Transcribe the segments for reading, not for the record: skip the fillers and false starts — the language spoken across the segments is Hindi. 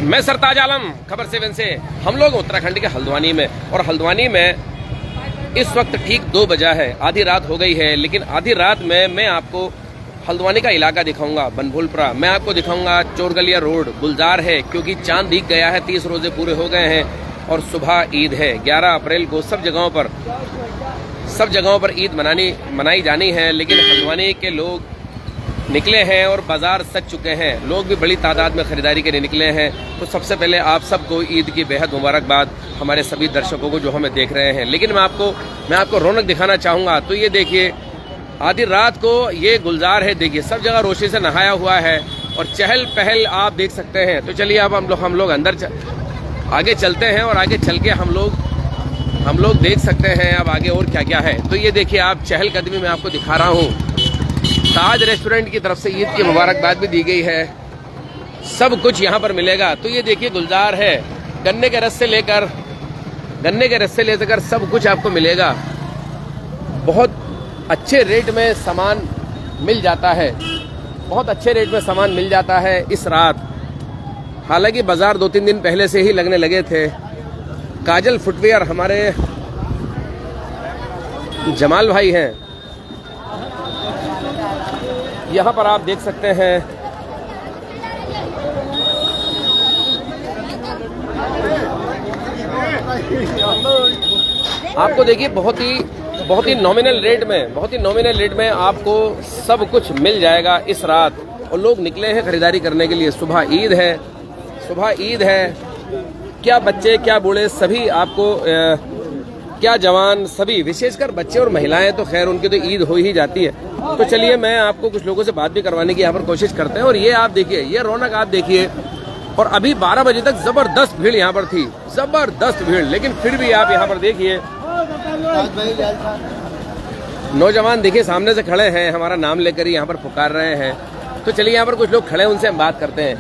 मैं सरताज आलम, खबर 7 से। हम लोग उत्तराखंड के हल्द्वानी में, और हल्द्वानी में इस वक्त ठीक 2 बजा है, आधी रात हो गई है। लेकिन आधी रात में मैं आपको हल्द्वानी का इलाका दिखाऊंगा, बनभूलपुरा। मैं आपको दिखाऊंगा चोरगलिया रोड, गुलजार है क्योंकि चांद दिख गया है, 30 रोजे पूरे हो गए हैं और सुबह ईद है 11 अप्रैल को। सब जगहों पर ईद मनाई जानी है, लेकिन हल्द्वानी के लोग निकले हैं और बाजार सज चुके हैं। लोग भी बड़ी तादाद में खरीदारी के लिए निकले हैं। तो सबसे पहले आप सबको ईद की बेहद मुबारकबाद, हमारे सभी दर्शकों को जो हमें देख रहे हैं। लेकिन मैं आपको रौनक दिखाना चाहूँगा। तो ये देखिए, आधी रात को ये गुलजार है, देखिए सब जगह रोशनी से नहाया हुआ है और चहल पहल आप देख सकते हैं। तो चलिए अब हम लोग अंदर आगे चलते हैं और आगे चल के हम लोग देख सकते हैं अब आगे और क्या क्या है। तो ये देखिए, आप चहलकदमी में आपको दिखा रहा हूँ। ताज रेस्टोरेंट की तरफ से ईद की मुबारकबाद भी दी गई है। सब कुछ यहाँ पर मिलेगा। तो ये देखिए, गुलजार है, गन्ने के रस से लेकर सब कुछ आपको मिलेगा। बहुत अच्छे रेट में सामान मिल जाता है, बहुत अच्छे रेट में सामान मिल जाता है इस रात। हालांकि बाजार 2-3 दिन पहले से ही लगने लगे थे। काजल फुटवेयर हमारे जमाल भाई हैं, यहाँ पर आप देख सकते हैं। आपको देखिए बहुत ही नॉमिनल रेट में आपको सब कुछ मिल जाएगा इस रात। और लोग निकले हैं खरीदारी करने के लिए। सुबह ईद है। क्या बच्चे क्या बूढ़े सभी आपको क्या जवान सभी, विशेषकर बच्चे और महिलाएं तो खैर उनकी तो ईद हो ही जाती है। तो चलिए मैं आपको कुछ लोगों से बात भी करवाने की यहाँ पर कोशिश करते हैं। और ये आप देखिए, ये रौनक आप देखिए। और अभी 12 बजे तक जबरदस्त भीड़ यहाँ पर थी, जबरदस्त भीड़। लेकिन फिर भी आप यहाँ पर देखिए, नौजवान देखिए सामने से खड़े हैं, हमारा नाम लेकर ही यहाँ पर पुकार रहे हैं। तो चलिए यहाँ पर कुछ लोग खड़े हैं, उनसे हम बात करते हैं।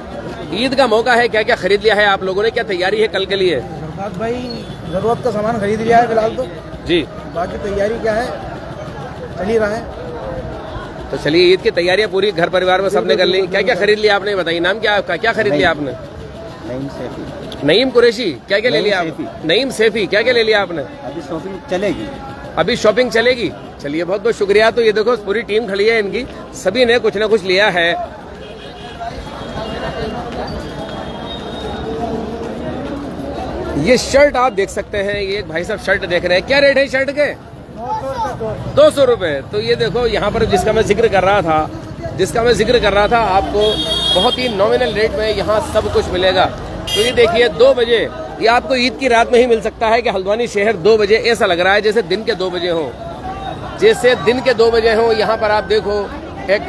ईद का मौका है, क्या क्या खरीद लिया है आप लोगों ने, क्या तैयारी है कल के लिए? भाई जरूरत का सामान खरीद लिया है फिलहाल तो जी, बाकी तैयारी क्या है, चल ही रहा है। तो चलिए, ईद की तैयारियां पूरी घर परिवार में सबने कर ली। क्या क्या खरीद लिया आपने, बताइए। नाम क्या आपका, क्या खरीद लिया आपने? नईम कुरैशी। क्या क्या ले लिया आप? नईम सैफी। क्या क्या ले लिया आपने? अभी शॉपिंग चलेगी। अभी शॉपिंग चलेगी। चलिए, बहुत बहुत शुक्रिया। तो ये देखो पूरी टीम खड़ी है इनकी, सभी ने कुछ ना कुछ लिया है। ये शर्ट आप देख सकते हैं, ये एक भाई साहब शर्ट देख रहे हैं। क्या रेट है शर्ट के? 200 रुपए। तो ये देखो यहाँ पर जिसका मैं जिक्र कर रहा था आपको बहुत ही नॉमिनल रेट में यहाँ सब कुछ मिलेगा। तो ये देखिए, 2 बजे ये आपको ईद की रात में ही मिल सकता है कि हल्द्वानी शहर 2 बजे ऐसा लग रहा है जैसे दिन के 2 बजे हो, यहाँ पर आप देखो एक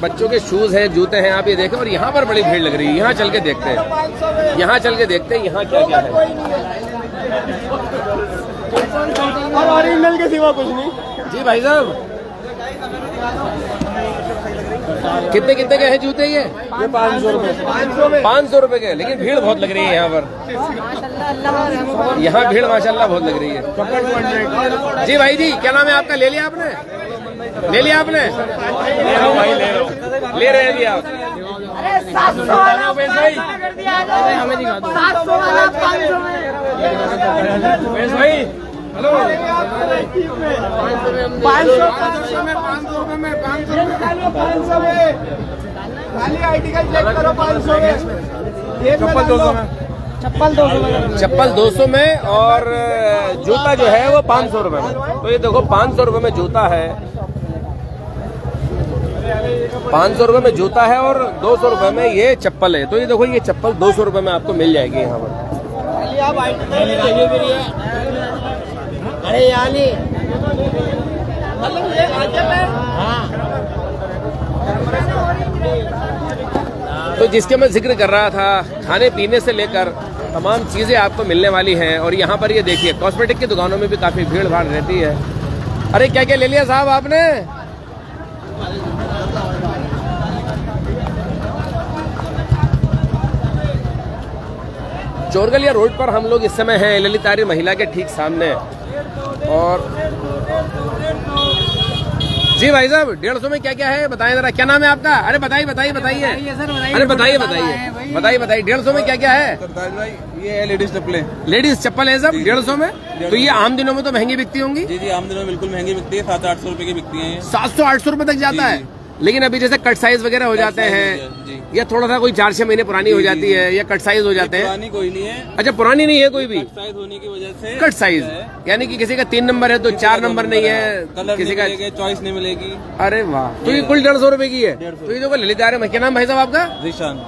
बच्चों के शूज हैं, जूते हैं, आप ये देखें। और यहाँ पर बड़ी भीड़ लग रही है। यहाँ चल के देखते हैं यहाँ क्या क्या है। ओरिजिनल के सिवा कुछ नहीं। जी भाई साहब, कितने के हैं जूते? ये 500 रुपए। 500 रुपए के। लेकिन भीड़ बहुत लग रही है यहाँ पर। यहाँ भीड़ माशाल्लाह बहुत लग रही है। जी भाई जी, क्या नाम है आपका? ले लिया आपने? ले रहे हैं जी आप? हमें दिखा दो। भाई हेलो, 500 में खाली आर्टिकल चेक करो। 500 में चप्पल 200 में और जूता जो है वो 500 रुपए में। तो ये देखो 500 रुपए में जूता है, 500 रुपए में जूता है और 200 रुपए में ये चप्पल है। तो ये देखो, ये चप्पल 200 रुपए में आपको मिल जाएगी यहाँ पर। अरे यानी तो जिसके मैं जिक्र कर रहा था, खाने पीने से लेकर तमाम चीजें आपको मिलने वाली हैं। और यहाँ पर ये देखिए, कॉस्मेटिक की दुकानों में भी काफी भीड़ भाड़ रहती है। अरे क्या क्या ले लिया साहब आपने? चोरगलिया रोड पर हम लोग इस समय हैं ललितारी महिला के ठीक सामने। और जी भाई साहब 150 में क्या क्या है बताइए जरा, क्या नाम है आपका? अरे बताइए बताइए बताइए, अरे बताइए बताइए बताइए बताइए 150 में क्या क्या है? भाई ये है लेडीज चप्पलें। लेडीज चप्पल है सब 150 में? तो ये आम दिनों में तो महंगी बिकती होंगी? जी आम दिनों में बिल्कुल महंगी बिकती है, 700-800 रुपए की बिकती है। 700-800 रुपए तक जाता है? लेकिन अभी जैसे कट साइज वगैरह हो जाते हैं या थोड़ा सा कोई 4-6 महीने पुरानी हो जाती है या कट साइज हो जाते हैं? पुरानी कोई नहीं है। अच्छा पुरानी नहीं है कोई भी? कट साइज होने की वजह से कट साइज यानी कि किसी का 3 नंबर है तो 4 नंबर नहीं है, कलर किसी का चॉइस नहीं मिलेगी। अरे वाह, तो ये कुल 150 रुपए की है। तो ये देखो ललितारी में, क्या नाम भाई साहब आपका? जीशान।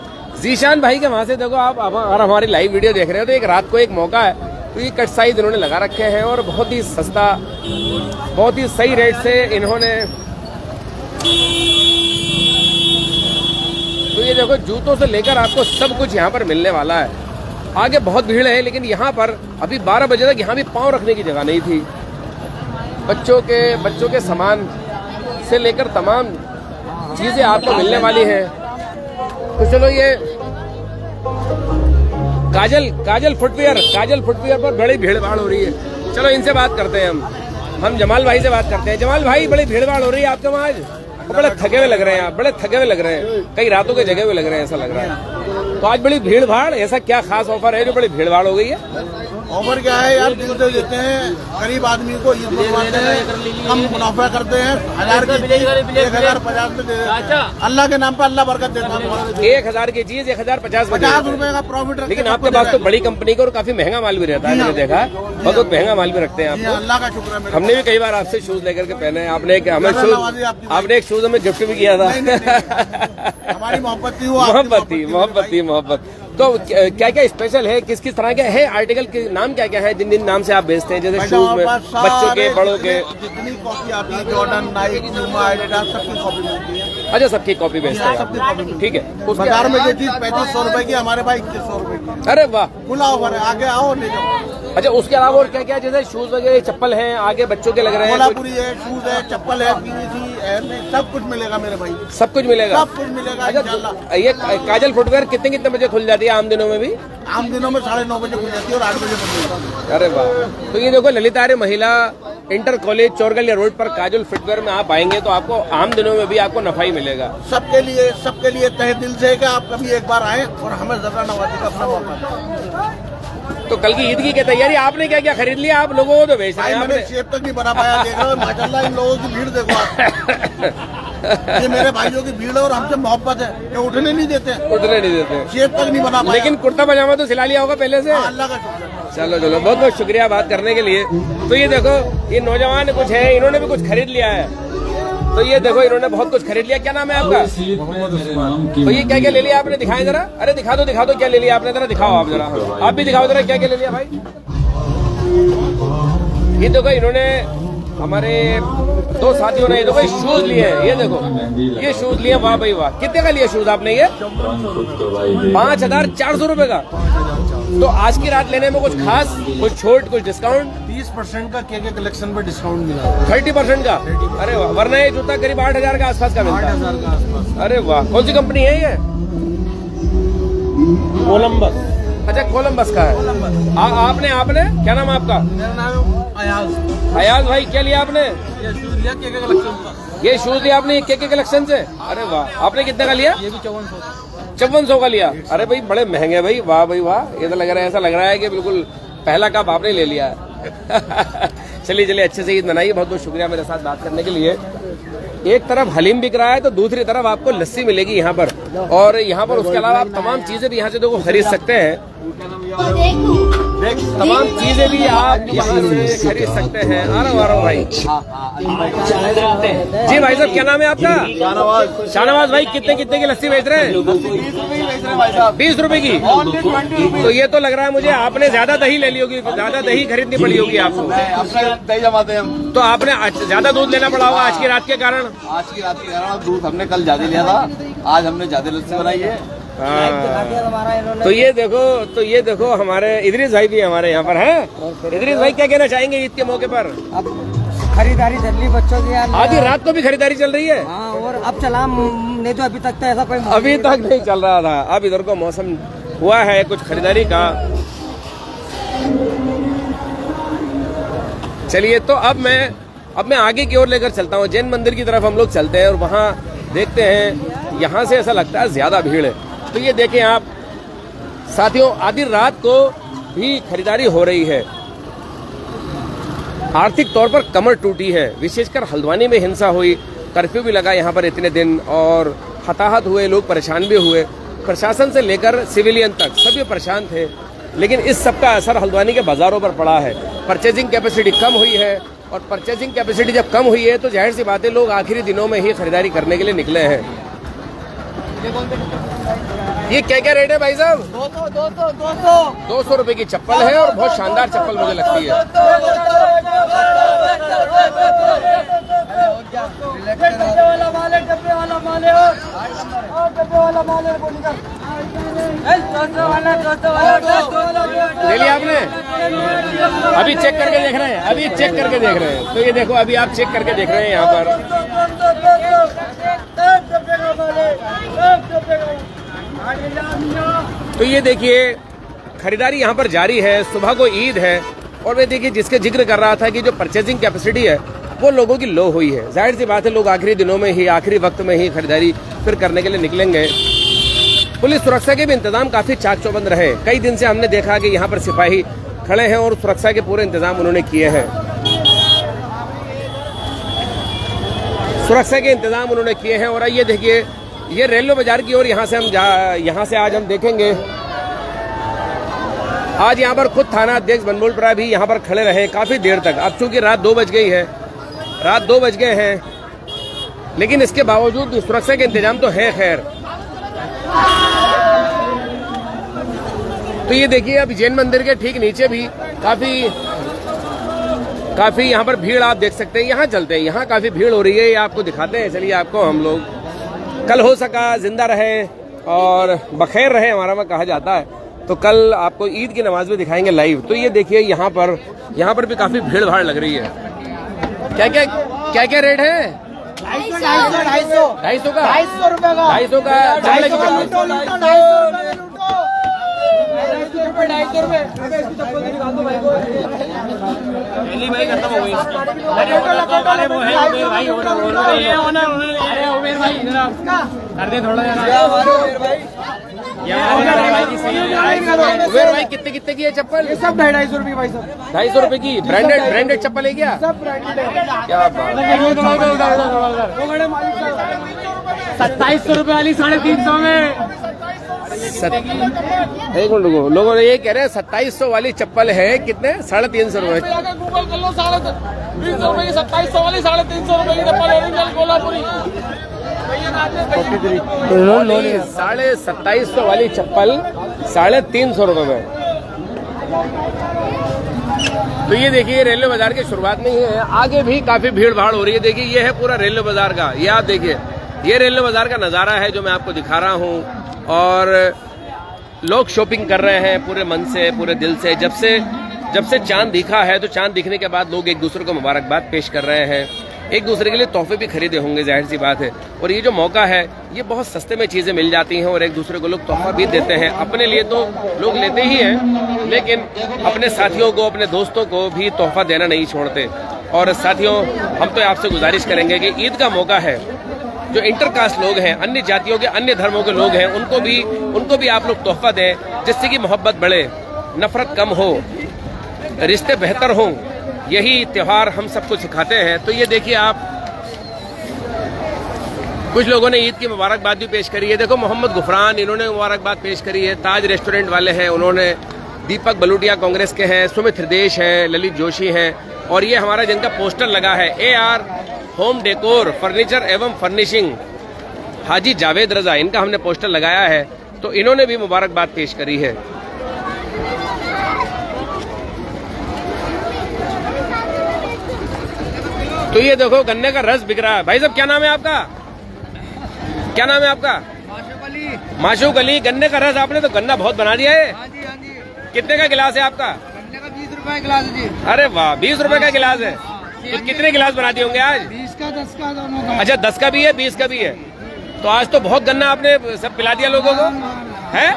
जीशान भाई के वहां से देखो आप अगर हमारी लाइव वीडियो देख रहे हो तो एक रात को एक मौका है, तो ये कट साइज इन्होंने लगा रखे हैं और बहुत ही सस्ता, बहुत ही सही रेट से इन्होंने। तो ये देखो जूतों से लेकर आपको सब कुछ यहाँ पर मिलने वाला है। आगे बहुत भीड़ है लेकिन यहाँ पर अभी 12 बजे तक यहाँ भी पाँव रखने की जगह नहीं थी। बच्चों के सामान से लेकर तमाम चीजें आपको मिलने वाली हैं। तो चलो ये काजल फुटवियर पर बड़ी भीड़ भाड़ हो रही है। चलो इनसे बात करते हैं हम जमाल भाई से बात करते हैं। जमाल भाई बड़ी भीड़ भाड़ हो रही है आपके वहाँ आज? बड़े थके हुए लग रहे हैं आप, बड़े थके हुए लग रहे हैं, कई रातों के जगह हुए लग रहे हैं ऐसा लग रहा है। तो आज बड़ी भीड़ भाड़, ऐसा क्या खास ऑफर है जो बड़ी भीड़ भाड़ हो गई है? ऑफर क्या है यार, दिल से देते हैं, गरीब आदमी को ईद बनवाते हैं, कम मुनाफा करते हैं। 1000 की चीज 1050 में दे देते हैं। अल्लाह के नाम पर अल्लाह बरकत देता है। 1000 की चीज 1050 50 रुपए का प्रॉफिट। लेकिन आपके पास तो बड़ी कंपनी का और काफी महंगा माल भी रहता है, मैंने देखा बहुत महंगा माल भी रखते हैं आप। अल्लाह का शुक्र है। हमने भी कई बार आपसे शूज लेकर के पहने, आपने एक शूज हमें गिफ्ट भी किया था। हमारी मोहब्बत थी। तो क्या क्या स्पेशल है, किस किस तरह के है आर्टिकल के नाम क्या क्या है जिन नाम से आप बेचते हैं? जैसे शूज में बच्चों के, बड़ों के, जितनी कॉपी आती है, जॉर्डन, नाइक, प्यूमा, एडिडास, सबकी कॉपी मिलती है। अच्छा सबकी कॉपी बेचते हैं, ठीक है। बाजार में ये चीज 3500 रुपए की, हमारे पास 2100 रुपए की। अरे वाह, खुला ऑफर है, आगे आओ ले जाओ। अच्छा उसके अलावा और क्या क्या, जैसे शूज वगैरह, चप्पल हैं, आगे बच्चों के लग रहे हैं, कोल्हापुरी है, शूज है, चप्पल है, पीवीसी है, सब कुछ मिलेगा मेरे भाई, सब कुछ मिलेगा, सब कुछ मिलेगा। अच्छा ये काजल फुटवेयर कितने बजे खुल जाती है आम दिनों में भी? आम दिनों में 9:30 बजे खुल जाती है और 8 बजे बंद होती है। अरे वाह, तो ये देखो ललितारी महिला इंटर कॉलेज चोरगलिया रोड पर काजल फुटवेयर में आप आएंगे तो आपको आम दिनों में भी आपको नफा ही मिलेगा। सबके लिए तहे दिल से कि आप कभी एक बार आए और हमें जरा नवाजी का अपना मौका। तो कल की ईद की क्या तैयारी, आपने क्या क्या खरीद लिया? आप लोगों को तो बेच रहे हैं, मैंने शेप तक नहीं बना पाया। देख रहे हो माशाल्लाह, इन लोगों की भीड़ देखो आप। ये मेरे भाइयों की भीड़ है और हमसे मोहब्बत है, ये उठने नहीं देते, शेप तक नहीं बना पाया। लेकिन कुर्ता पजामा तो सिला लिया होगा पहले से? अल्लाह का शुक्र है। चलो बहुत बहुत शुक्रिया बात करने के लिए। तो ये देखो ये नौजवान कुछ है, इन्होंने भी कुछ खरीद लिया है। तो ये देखो इन्होंने बहुत कुछ खरीद लिया। क्या नाम है आपका? तो ये क्या क्या ले लिया आपने, दिखाएं जरा। अरे दिखा दो क्या ले लिया आपने, जरा दिखाओ आप जरा, आप भी दिखाओ जरा क्या क्या ले लिया भाई। ये देखो इन्होंने, हमारे दो साथियों ने ये देखो शूज लिए हैं। ये देखो ये शूज लिए, वाह भाई वाह। कितने का लिया शूज आपने? ये 5400 रुपए का। तो आज की रात लेने में कुछ खास, कुछ छूट, कुछ डिस्काउंट? 30% का केके कलेक्शन पर डिस्काउंट मिला। 30% का? अरे वाह, वरना ये जूता करीब 8000 का आसपास का मिलता है। 8000 का आसपास। अरे वाह, कौन सी कंपनी है ये? कोलंबस। अच्छा कोलंबस का है। आपने क्या नाम है आपका? मेरा नाम अयाज भाई, क्या लिया आपने? ये शूज लिया केके कलेक्शन का। ये शूज लिया आपने केके कलेक्शन से? अरे वाह, आपने कितने का लिया? ये भी 5400 का लिया। अरे भाई बड़े महंगे भाई, वाह भाई वाह। ये तो लग रहा है, ऐसा लग रहा है कि बिल्कुल पहला कप आपने ले लिया है। चलिए अच्छे से ईद मनाइए। बहुत बहुत शुक्रिया मेरे साथ बात करने के लिए। एक तरफ हलीम बिक रहा है तो दूसरी तरफ आपको लस्सी मिलेगी यहाँ पर, और यहाँ पर उसके अलावा आप तमाम चीजें भी यहाँ से देखो खरीद सकते हैं। तमाम चीजें भी आप यहाँ से खरीद सकते हैं। आ रहा हूँ भाई। जी भाई साहब, क्या नाम है आपका? शाहनवाज भाई, कितने की लस्सी बेच रहे हैं? 20 रुपए की। तो ये तो लग रहा है मुझे आपने ज्यादा दही ले ली होगी, ज्यादा दही खरीदनी पड़ी होगी आपको। दही जमाते हैं हम। तो आपने ज्यादा दूध लेना पड़ा होगा आज की रात के कारण। आज की रात के कारण दूध हमने कल ज्यादा लिया था, आज हमने ज्यादा लस्सी बनाई है। हाँ। तो ये देखो हमारे इदरीस भाई भी हमारे यहाँ पर हैं। इदरीस भाई, क्या कहना चाहेंगे ईद के मौके पर? अब खरीदारी चल रही बच्चों की यार, आधी रात को भी खरीदारी चल रही है। हाँ, और अब चला नहीं तो अभी तक तो ऐसा कोई अभी तक नहीं चल रहा था। अब इधर को मौसम हुआ है कुछ खरीदारी का, चलिए, तो अब मैं आगे की ओर लेकर चलता हूँ। जैन मंदिर की तरफ हम लोग चलते हैं और वहाँ देखते हैं, यहाँ से ऐसा लगता है ज्यादा भीड़ है। तो ये देखें आप साथियों, आधी रात को भी खरीदारी हो रही है। आर्थिक तौर पर कमर टूटी है। विशेषकर हल्द्वानी में हिंसा हुई, कर्फ्यू भी लगा यहाँ पर इतने दिन और हताहत हुए, लोग परेशान भी हुए। प्रशासन से लेकर सिविलियन तक सभी परेशान थे, लेकिन इस सब का असर हल्द्वानी के बाजारों पर पड़ा है। परचेजिंग कैपेसिटी कम हुई है और परचेजिंग कैपेसिटी जब कम हुई है तो जाहिर सी बात है लोग आखिरी दिनों में ही खरीदारी करने के लिए निकले हैं। ये क्या रेट है भाई साहब? 200 रुपए की चप्पल है और बहुत शानदार चप्पल मुझे लगती है। ले लिया आपने? अभी चेक करके देख रहे हैं, तो ये देखो, अभी आप चेक करके देख रहे हैं यहाँ पर। तो ये देखिए खरीदारी यहाँ पर जारी है। सुबह को ईद है और वे देखिए जिसके जिक्र कर रहा था कि जो परचेजिंग कैपेसिटी है वो लोगों की लो हुई है। जाहिर सी बात है लोग आखिरी दिनों में ही, आखिरी वक्त में ही खरीदारी फिर करने के लिए निकलेंगे। पुलिस सुरक्षा के भी इंतजाम काफी चाक चौबंद रहे। कई दिन से हमने देखा कि यहाँ पर सिपाही खड़े हैं और सुरक्षा के पूरे इंतजाम उन्होंने किए हैं। सुरक्षा के इंतजाम उन्होंने किए हैं। और ये देखिए, ये रेलवे बाजार की ओर यहाँ से आज हम देखेंगे। आज यहाँ पर खुद थाना अध्यक्ष बनमोलपुरा भी यहाँ पर खड़े रहे काफी देर तक। अब चूंकि रात 2 बज गई है, रात 2 बज गए हैं, लेकिन इसके बावजूद भी सुरक्षा के इंतजाम तो है। खैर, तो ये देखिए अब जैन मंदिर के ठीक नीचे भी काफी यहाँ पर भीड़ आप देख सकते हैं। यहाँ चलते हैं, यहाँ काफी भीड़ हो रही है, ये आपको दिखाते हैं। चलिए, आपको हम लोग कल हो सका जिंदा रहे और बखैर रहे हमारा में कहा जाता है, तो कल आपको ईद की नमाज भी दिखाएंगे लाइव। तो ये देखिए यहाँ पर भी काफी भीड़ भाड़ लग रही है। क्या रेट है? 250 250 का 250 रुपए का 250 का चप्पल की चप्पल। 250 रुपए उबेर भाई कितने की है चप्पल? ये सब 250 रुपए भाई साहब। 250 रुपए की ब्रांडेड चप्पल है क्या? सब ब्रांडेड है। क्या बात। 2700 रुपए वाली 350 में। एक मिनट रुको, लोगों ने ये कह रहे हैं 2700 वाली चप्पल है, कितने? 350 रुपए। गूगल कर लो, 20 रुपए की 2700 वाली 350 रुपए की चप्पल ओरिजिनल कोल्हापुरी। 2750 वाली चप्पल 350 रुपए में। तो ये देखिए रेलवे बाजार की शुरुआत में ही है, आगे भी काफी भीड़ भाड़ हो रही है। देखिए ये है पूरा रेलवे बाजार का, ये आप देखिए, ये रेलवे बाजार का नजारा है जो मैं आपको दिखा रहा हूँ। और लोग शॉपिंग कर रहे हैं पूरे मन से, पूरे दिल से। जब से चांद दिखा है, तो चांद दिखने के बाद लोग एक दूसरे को मुबारकबाद पेश कर रहे हैं, एक दूसरे के लिए तोहफे भी खरीदे होंगे, जाहिर सी बात है। और ये जो मौका है, ये बहुत सस्ते में चीजें मिल जाती हैं और एक दूसरे को लोग तोहफा भी देते हैं। अपने लिए तो लोग लेते ही हैं, लेकिन अपने साथियों को, अपने दोस्तों को भी तोहफा देना नहीं छोड़ते। और साथियों, हम तो आपसे गुजारिश करेंगे कि ईद का मौका है, जो इंटरकास्ट लोग हैं, अन्य जातियों के, अन्य धर्मों के लोग हैं, उनको भी आप लोग तोहफा दें, जिससे कि मोहब्बत बढ़े, नफरत कम हो, रिश्ते बेहतर हों। यही त्योहार हम सबको सिखाते हैं। तो ये देखिए आप, कुछ लोगों ने ईद की मुबारकबाद भी पेश करी है। देखो मोहम्मद गुफरान, इन्होंने मुबारकबाद पेश करी है। ताज रेस्टोरेंट वाले हैं, उन्होंने, दीपक बलूटिया कांग्रेस के हैं, सुमित हृदेश हैं, ललित जोशी हैं। और ये हमारा जिनका पोस्टर लगा है, AR होम डेकोर फर्नीचर एवं फर्निशिंग, हाजी जावेद रजा, इनका हमने पोस्टर लगाया है। तो इन्होंने भी मुबारकबाद पेश करी है। तो ये देखो गन्ने का रस बिक रहा है। भाई साहब क्या नाम है आपका? क्या नाम है आपका? माशूक अली। गन्ने का रस, आपने तो गन्ना बहुत बना दिया है। हाँ जी, हाँ जी। कितने का गिलास है आपका? गन्ने का 20 रुपए गिलास है जी। अरे वाह, 20 रुपए का गिलास है। तो कितने गिलास बना दिए होंगे आज? 20 का 10 का दोनों का। अच्छा, 10 का भी है, 20 का भी है। तो आज तो बहुत गन्ना आपने सब पिला दिया लोगों को, है?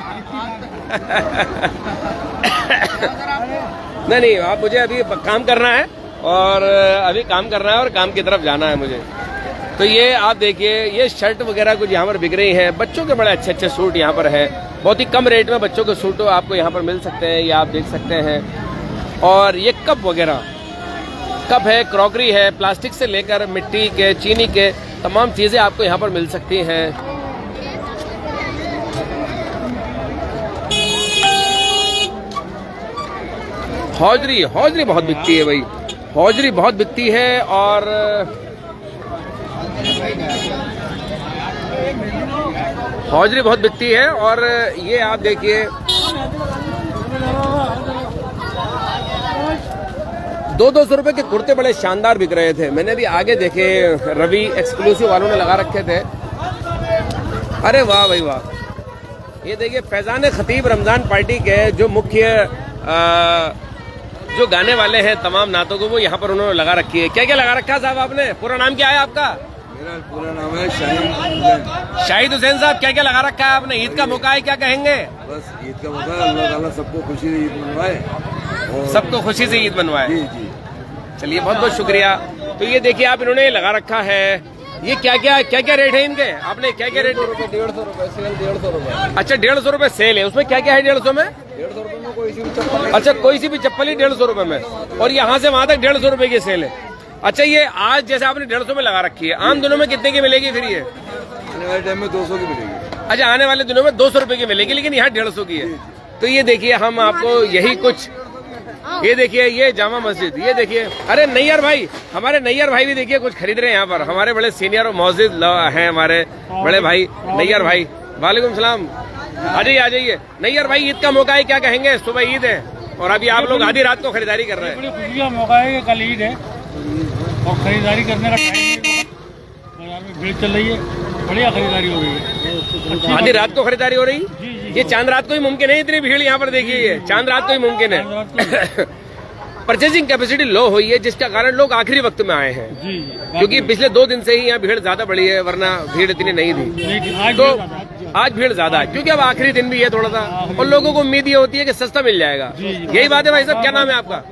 नहीं, आप मुझे अभी काम करना है और अभी काम करना है और काम की तरफ जाना है मुझे। तो ये आप देखिए, ये शर्ट वगैरह कुछ यहाँ पर बिक रही हैं। बच्चों के बड़े अच्छे अच्छे सूट यहाँ पर है, बहुत ही कम रेट में बच्चों के सूट आपको यहाँ पर मिल सकते हैं, ये आप देख सकते हैं। और ये कप वगैरह, कप है, क्रॉकरी है, प्लास्टिक से लेकर मिट्टी के, चीनी के, तमाम चीज़ें आपको यहाँ पर मिल सकती हैं। हौजरी, हौजरी बहुत बिकती है भाई, हौजरी बहुत बिकती है। और हौजरी बहुत बिकती है। और ये आप देखिए, 200-200 रुपए के कुर्ते बड़े शानदार बिक रहे थे। मैंने भी आगे देखे, रवि एक्सक्लूसिव वालों ने लगा रखे थे। अरे वाह भाई वाह, ये देखिए फैजान खतीब रमजान पार्टी के जो मुख्य जो गाने वाले हैं तमाम नातों को, वो यहाँ पर उन्होंने लगा रखी है। क्या क्या लगा रखा है साहब आपने? पूरा नाम क्या है आपका? मेरा पूरा नाम है शाहिद। शाहिद हुसैन साहब, क्या क्या लगा रखा है आपने? ईद का मौका है, क्या कहेंगे? बस ईद का मौका, अल्लाह ताला सबको खुशी से ईद मनवाए और सबको खुशी से ईद मनवाए। जी जी, चलिए बहुत बहुत शुक्रिया। तो ये देखिए आप, इन्होंने लगा रखा है। ये क्या क्या रेट है इनके? आपने क्या क्या रेट? 150 रुपए सेल, 150 रुपए। अच्छा 150 रुपए सेल है, उसमें क्या क्या है 150 में? 150 रुपए में कोई सी भी चप्पल। अच्छा कोई सी भी चप्पल ही 150 रुपए में, और यहाँ से वहां तक 150 रुपए की सेल है। अच्छा ये आज जैसे आपने 150 में लगा रखी है, आम दिनों में कितने की मिलेगी फिर ये? आने वाले टाइम में 200 की मिलेगी। अच्छा आने वाले दिनों में 200 रुपए की मिलेगी, लेकिन यहाँ 150 की है। तो ये देखिए, हम आपको यही कुछ, ये देखिए ये जामा मस्जिद, ये देखिए। अरे नैयर भाई, हमारे नैयर भाई भी देखिए कुछ खरीद रहे हैं यहाँ पर। हमारे बड़े सीनियर और मौजूद हैं हमारे बड़े भाई नैयर भाई। वालेकुम सलाम, आ जाइए आ जाइए। नैयर भाई, ईद का मौका है, क्या कहेंगे? सुबह ईद है और अभी आप लोग आधी रात को खरीदारी कर रहे हैं। बड़ी खुशी का मौका है कि कल ईद है और खरीदारी करने का टाइम है। बाजार में भीड़ चल रही है, बढ़िया खरीदारी हो रही है। आधी रात को खरीदारी हो रही? जी जी, ये चांद रात को ही मुमकिन है, इतनी भीड़ यहाँ पर देखिए, ये चांद रात को ही मुमकिन है। परचेजिंग कैपेसिटी लो हुई है, जिसका कारण लोग आखिरी वक्त में आए हैं। जी क्योंकि पिछले 2 दिन से ही यहाँ भीड़ ज्यादा बढ़ी है, वरना भीड़ इतनी नहीं थी। आज तो आज भीड़ ज्यादा है क्योंकि अब आखिरी दिन भी है थोड़ा सा, और लोगों को उम्मीद ये होती है कि सस्ता मिल जाएगा। यही बात है भाई साहब। क्या नाम है आपका?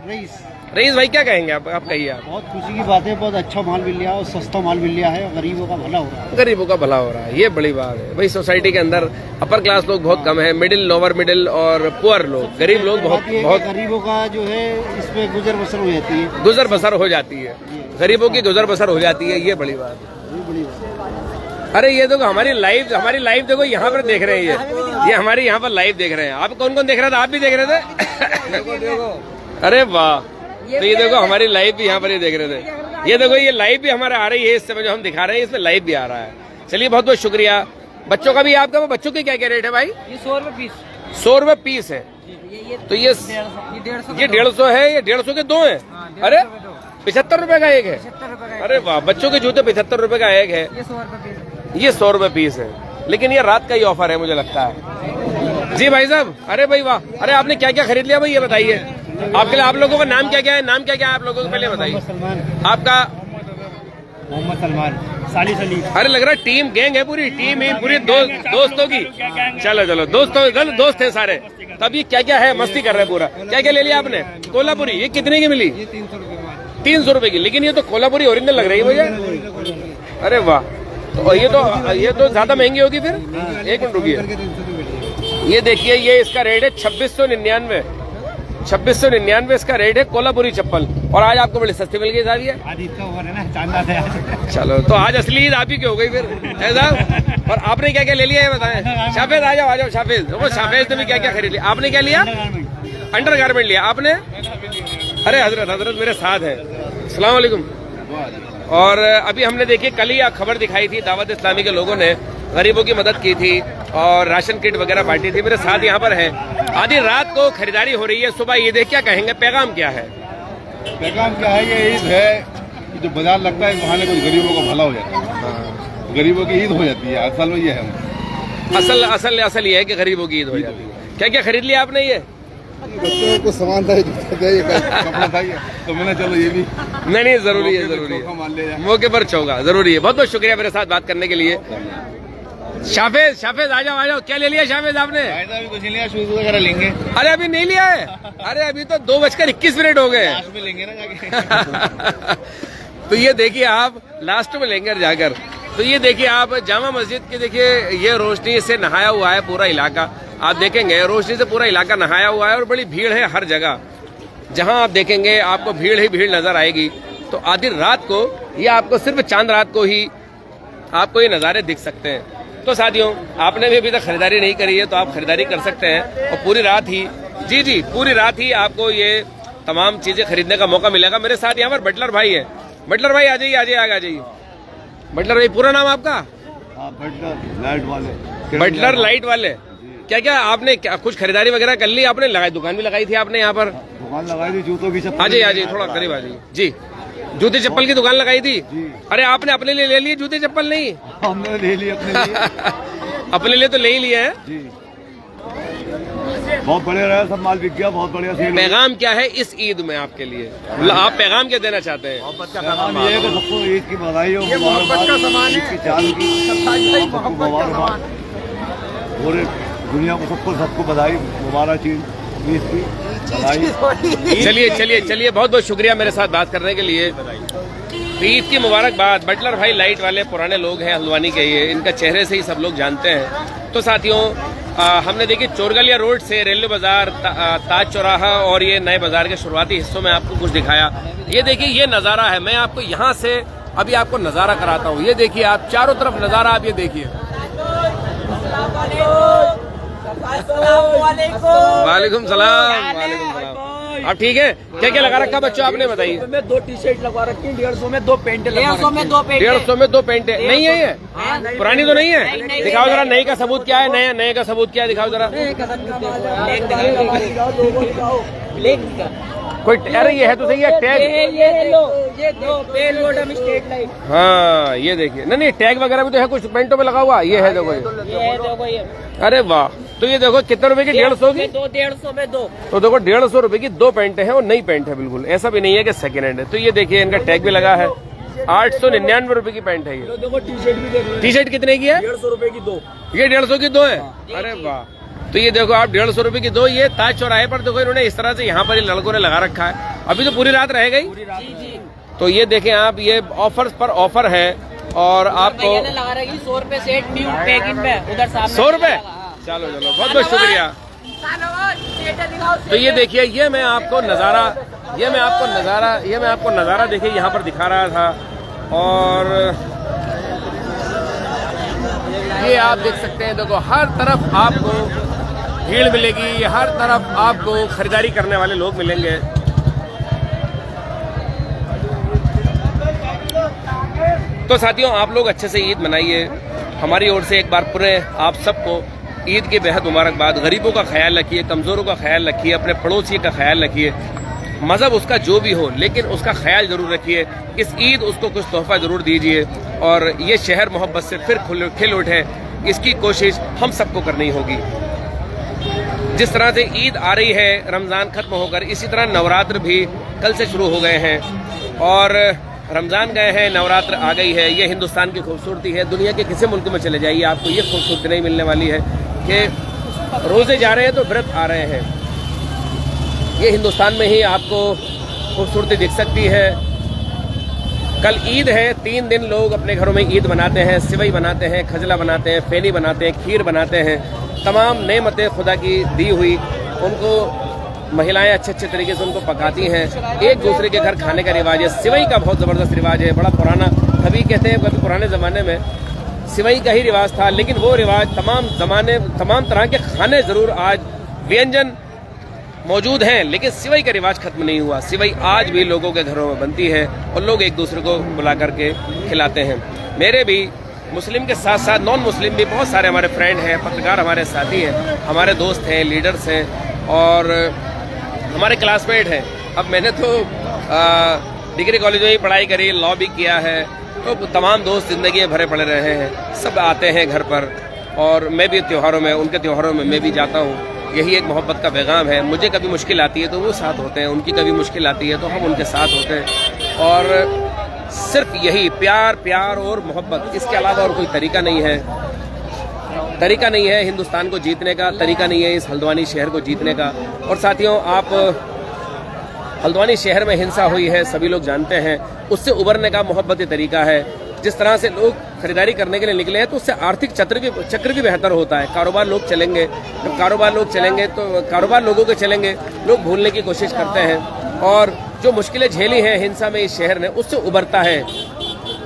रईस भाई, क्या कहेंगे आप कहिए आप। बहुत खुशी की बात है, बहुत अच्छा माल मिल गया और सस्ता माल मिल गया है, गरीबों का भला हो रहा है। गरीबों का भला हो रहा है, ये बड़ी बात है भाई। सोसाइटी के अंदर अपर क्लास लोग बहुत कम है, मिडिल, लोअर मिडिल और पुअर लोग, गरीब लोग बहुत गरीबों का जो है इसमें गुजर बसर हो जाती है, गुजर बसर हो जाती है, गरीबों की गुजर बसर हो जाती है, ये बड़ी बात है। अरे ये देखो हमारी लाइव देखो यहाँ पर देख रहे हैं, ये हमारी यहाँ पर लाइव देख रहे हैं। आप कौन कौन देख रहे थे? आप भी देख रहे थे? अरे वाह, तो ये देखो हमारी लाइव भी यहाँ पर ये देख रहे थे। ये देखो ये लाइव भी हमारा आ रही है, इस समय जो हम दिखा रहे हैं इसमें लाइव भी आ रहा है। चलिए बहुत बहुत शुक्रिया। बच्चों का भी आपका, बच्चों के क्या क्या रेट है भाई? ये 100 रुपए पीस। 100 रुपए पीस है। तो ये 150 है, ये 150 के 2 हैं। अरे 75 रुपए का एक है। अरे वाह, बच्चों के जूते 75 रुपए का एक है। ये 100 रुपए पीस है, लेकिन ये रात का ही ऑफर है मुझे लगता है। जी भाई साहब, अरे भाई वाह, अरे आपने क्या क्या खरीद लिया भाई, ये बताइए। आपके लिए आप लोगों का नाम क्या क्या है? नाम क्या क्या है आप लोगों को पहले बताइए। आपका? मोहम्मद सलमान, साली सली। अरे लग रहा है टीम गैंग है, पूरी टीम ही, पूरी दोस्तों की। चलो दोस्त है सारे। तब ये क्या क्या है, मस्ती कर रहे हैं पूरा। क्या क्या ले लिया आपने? कोल्हापुरी, ये कितने की मिली? 300 रुपए की। लेकिन ये तो कोल्हापुरी ओरिजिनल लग रही है भैया। अरे वाह, तो ये तो ज्यादा महंगी होगी फिर। एक मिनट रुकिए, ये देखिए, ये इसका रेट है 2699। 2699 इसका रेट है कोल्हापुरी चप्पल, और आज आपको बड़ी सस्ती मिल गई साहब ये। चलो तो आज असली ईद आप ही की हो गई फिर है साहब। और आपने क्या क्या ले लिया है बताएं? शाफेज आ जाओ शाफेज। देखो शाफेज ने भी क्या क्या खरीद लिया। आपने क्या लिया? अंडर गारमेंट लिया आपने? अरे हजरत मेरे साथ है। अस्सलाम वालेकुम। और अभी हमने देखी, कल ही खबर दिखाई थी, दावत इस्लामी के लोगों ने गरीबों की मदद की थी और राशन किट वगैरह बांटी थी। मेरे साथ यहाँ पर है। आधी रात को खरीदारी हो रही है, सुबह ईद है। क्या कहेंगे, पैगाम क्या है? पैगाम क्या है? ये ईद है, जो बाजार लगता है, बहाने कुछ गरीबों का भला हो जाता है। गरीबों की ईद हो जाती है, असल में ये है। असल ये है कि गरीबों की ईद हो जाती है। क्या क्या खरीद लिया आपने? ये बच्चों को सामान था, कपड़ा था, तो मैंने चलो ये भी नहीं जरूरी है, मौके पर चौका जरूरी है। बहुत बहुत शुक्रिया मेरे साथ बात करने के लिए। शाफेज शाफेज आ जाओ, क्या ले लिया शाफेज आपने? अभी कुछ नहीं लिया, शूज वगैरह लेंगे। अरे अभी नहीं लिया है? अरे अभी तो 2:21 हो गए। लास्ट में लेंगे ना जाके। तो ये देखिए आप लास्ट में लेंगे जाकर। तो ये देखिए आप जामा मस्जिद की, देखिए ये रोशनी से नहाया हुआ है पूरा इलाका। आप देखेंगे रोशनी से पूरा इलाका नहाया हुआ है और बड़ी भीड़ है हर जगह। जहां आप देखेंगे आपको भीड़ ही भीड़ नजर आएगी। तो आधी रात को ये आपको सिर्फ चांद रात को ही आपको ये नज़ारे दिख सकते हैं। तो साथियों, आपने भी अभी तक खरीदारी नहीं करी है तो आप खरीदारी कर सकते हैं और पूरी रात ही जी पूरी रात ही आपको ये तमाम चीजें खरीदने का मौका मिलेगा। मेरे साथ यहाँ पर बटलर भाई है। बटलर भाई आ जाइए आ जाइए। बटलर भाई पूरा नाम आपका? बटलर लाइट वाले। बटलर लाइट वाले। क्या क्या आपने क्या कुछ खरीदारी वगैरह कर ली आपने? लगाई दुकान भी लगाई थी आपने यहाँ पर? दुकान लगाई थी जूतों की। आ जाइए थोड़ा करीब आ जाइए जी। जूते चप्पल की दुकान लगाई थी? अरे आपने अपने लिए ले लिए जूते चप्पल? नहीं हमने ले लिए अपने लिए। अपने लिए तो ले ही लिए हैं जी। बहुत बढ़िया रहा, सब माल बिक गया, बहुत बढ़िया सेल। पैगाम क्या है इस ईद में आपके लिए? आप पैगाम क्या देना चाहते हैं? पैगाम ये है कि सबको ईद की बधाई हो, मुबारकबाद, ईद की चांद की सबको मुबारकबाद। पूरे दुनिया को सबको बधाई, मुबारक ईद की बधाई। चलिए बहुत बहुत शुक्रिया मेरे साथ बात करने के लिए। ईद की मुबारकबाद। बटलर भाई लाइट वाले पुराने लोग हैं हल्द्वानी के, ये इनका चेहरे से ही सब लोग जानते हैं। तो साथियों, हमने देखिए चोरगलिया रोड से रेलवे बाजार, ताज चौराहा और ये नए बाजार के शुरुआती हिस्सों में आपको कुछ दिखाया। ये देखिए ये नज़ारा है। मैं आपको यहाँ से अभी आपको नज़ारा कराता हूँ। ये देखिए आप चारों तरफ नज़ारा आप ये देखिए। वालेकुम सलाम। आप ठीक है? क्या क्या लगा रखा बच्चों आपने बताइए? में 2 टी-शर्ट लगवा रखी है, 150 में 2 पेंट, 150 में 2 पेंट, 150 में 2 पेंट नहीं है ये? पुरानी तो नहीं है? दिखाओ जरा नई का सबूत क्या है? नए का सबूत क्या है? दिखाओ जरा। कोई अरे ये है तो सही है टैग। ये दो पेन बॉटम स्ट्रेट लाइट। हाँ ये देखिए। नहीं टैग वगैरह भी तो है कुछ पेंटों में लगा हुआ। ये है देखो ये। अरे वाह। तो ये देखो कितने रुपए की? 150 की? 150 में 2। तो देखो 150 रुपए की 2 पेंट है और नई पेंट है बिल्कुल। ऐसा भी नहीं है कि सेकेंड हैंड है। तो ये देखिए इनका टैग भी लगा है। 899 रुपए की पेंट है ये। देखो टी-शर्ट भी देख लो। टी-शर्ट कितने की है? 150 रुपए की 2। ये 150 की 2 है? अरे वाह। तो ये देखो आप 150 रुपए की 2। ये ताज चौराहे पर देखो इन्होंने इस तरह से यहाँ पर लड़कों ने लगा रखा है। अभी तो पूरी रात रहेगा ही। तो ये देखें आप, ये ऑफर पर ऑफर है और आपको लगा रही 100 रुपए सेट न्यू पैकिंग में उधर सामने 100 रुपए। चलो बहुत बहुत शुक्रिया। तो ये देखिए ये मैं आपको नज़ारा देखिए यहाँ पर दिखा रहा था। और ये आप देख सकते हैं, देखो हर तरफ आपको भीड़ मिलेगी, हर तरफ आपको खरीदारी करने वाले लोग मिलेंगे। तो साथियों, आप लोग अच्छे से ईद मनाइए। हमारी ओर से एक बार पूरे आप सबको ईद की बेहद मुबारकबाद। गरीबों का ख्याल रखिए, कमज़ोरों का ख्याल रखिए, अपने पड़ोसी का ख्याल रखिए। मज़हब उसका जो भी हो लेकिन उसका ख्याल ज़रूर रखिए। इस ईद उसको कुछ तोहफा ज़रूर दीजिए और ये शहर मोहब्बत से फिर खिल उठे, इसकी कोशिश हम सबको करनी होगी। जिस तरह से ईद आ रही है, रमज़ान ख़त्म होकर, इसी तरह नवरात्र भी कल से शुरू हो गए हैं और रमज़ान गए हैं, नवरात्र आ गई है। ये हिंदुस्तान की खूबसूरती है। दुनिया के किसी मुल्क में चले जाइए आपको ये खूबसूरती नहीं मिलने वाली है कि रोज़े जा रहे हैं तो व्रत आ रहे हैं। ये हिंदुस्तान में ही आपको खूबसूरती दिख सकती है। कल ईद है, 3 दिन लोग अपने घरों में ईद बनाते हैं, सिवई बनाते हैं, खजला बनाते हैं, फेनी बनाते हैं, खीर बनाते हैं। तमाम नेमतें खुदा की दी हुई उनको महिलाएं अच्छे तरीके से उनको पकाती हैं। एक दूसरे के घर खाने का रिवाज है। सिवई का बहुत ज़बरदस्त रिवाज है, बड़ा पुराना। कभी कहते हैं कभी पुराने ज़माने में सिवई का ही रिवाज था, लेकिन वो रिवाज तमाम तरह के खाने ज़रूर आज व्यंजन मौजूद हैं, लेकिन सिवई का रिवाज खत्म नहीं हुआ। सिवई आज भी लोगों के घरों में बनती है और लोग एक दूसरे को बुला करके खिलाते हैं। मेरे भी मुस्लिम के साथ साथ नॉन मुस्लिम भी बहुत सारे हमारे फ्रेंड हैं, पत्रकार हमारे साथी हैं, हमारे दोस्त हैं, लीडर्स हैं और हमारे क्लासमेट हैं। अब मैंने तो डिग्री कॉलेज में ही पढ़ाई करी, लॉ भी किया है, तो तमाम दोस्त ज़िंदगी भरे पड़े रहे हैं। सब आते हैं घर पर और मैं भी त्योहारों में, उनके त्योहारों में मैं भी जाता हूँ। यही एक मोहब्बत का पैगाम है। मुझे कभी मुश्किल आती है तो वो साथ होते हैं, उनकी कभी मुश्किल आती है तो हम उनके साथ होते हैं। और सिर्फ यही प्यार और मोहब्बत, इसके अलावा और कोई तरीका नहीं है। तरीका नहीं है हिंदुस्तान को जीतने का, तरीका नहीं है इस हल्द्वानी शहर को जीतने का। और साथियों, आप हल्द्वानी शहर में हिंसा हुई है, सभी लोग जानते हैं। उससे उबरने का मोहब्बती तरीका है। जिस तरह से लोग खरीदारी करने के लिए निकले हैं, तो उससे आर्थिक चक्र भी बेहतर होता है। कारोबार लोग चलेंगे, जब कारोबार लोग चलेंगे तो कारोबार लोगों के चलेंगे, लोग भूलने की कोशिश करते हैं। और जो मुश्किलें झेली हैं हिंसा में इस शहर ने, उससे उबरता है।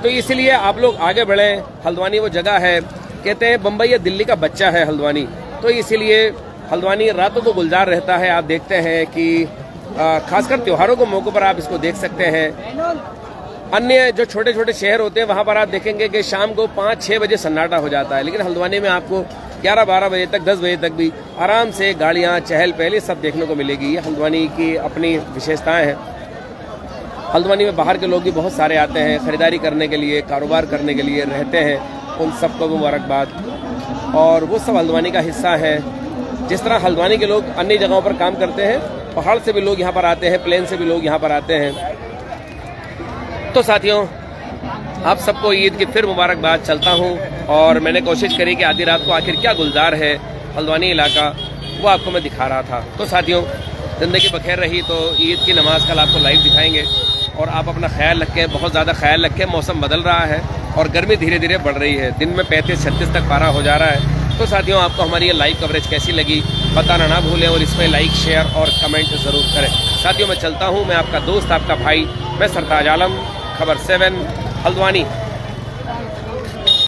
तो इसलिए आप लोग आगे बढ़ें। हल्द्वानी वो जगह है, कहते हैं बम्बई या दिल्ली का बच्चा है हल्द्वानी, तो इसीलिए हल्द्वानी रातों को गुलजार रहता है। आप देखते हैं कि खासकर त्योहारों के मौके पर आप इसको देख सकते हैं। अन्य जो छोटे छोटे शहर होते हैं वहां पर आप देखेंगे कि शाम को 5-6 बजे सन्नाटा हो जाता है, लेकिन हल्द्वानी में आपको 11-12 बजे तक, 10 बजे तक भी आराम से गाड़ियां, चहल पहल सब देखने को मिलेगी। ये हल्द्वानी की अपनी विशेषताएं हैं। हल्द्वानी में बाहर के लोग भी बहुत सारे आते हैं खरीदारी करने के लिए, कारोबार करने के लिए रहते हैं। उन सबको मुबारकबाद। और वो सब हल्द्वानी का हिस्सा है। जिस तरह हल्द्वानी के लोग अन्य जगहों पर काम करते हैं, पहाड़ से भी लोग यहाँ पर आते हैं, प्लेन से भी लोग यहाँ पर आते हैं। तो साथियों, आप सबको ईद की फिर मुबारकबाद। चलता हूँ और मैंने कोशिश करी कि आधी रात को आखिर क्या गुलजार है हल्द्वानी इलाका, वो आपको मैं दिखा रहा था। तो साथियों, ज़िंदगी बखैर रही तो ईद की नमाज कल आपको लाइव दिखाएंगे। और आप अपना ख्याल रखें, बहुत ज़्यादा ख्याल रखें। मौसम बदल रहा है और गर्मी धीरे धीरे बढ़ रही है। दिन में 35-36 तक पारा हो जा रहा है। तो साथियों, आपको हमारी ये लाइव कवरेज कैसी लगी बताना ना भूलें और इसमें लाइक, शेयर और कमेंट ज़रूर करें। साथियों, मैं चलता हूँ। मैं आपका दोस्त, आपका भाई, मैं सरताज आलम, खबर 7 हल्द्वानी।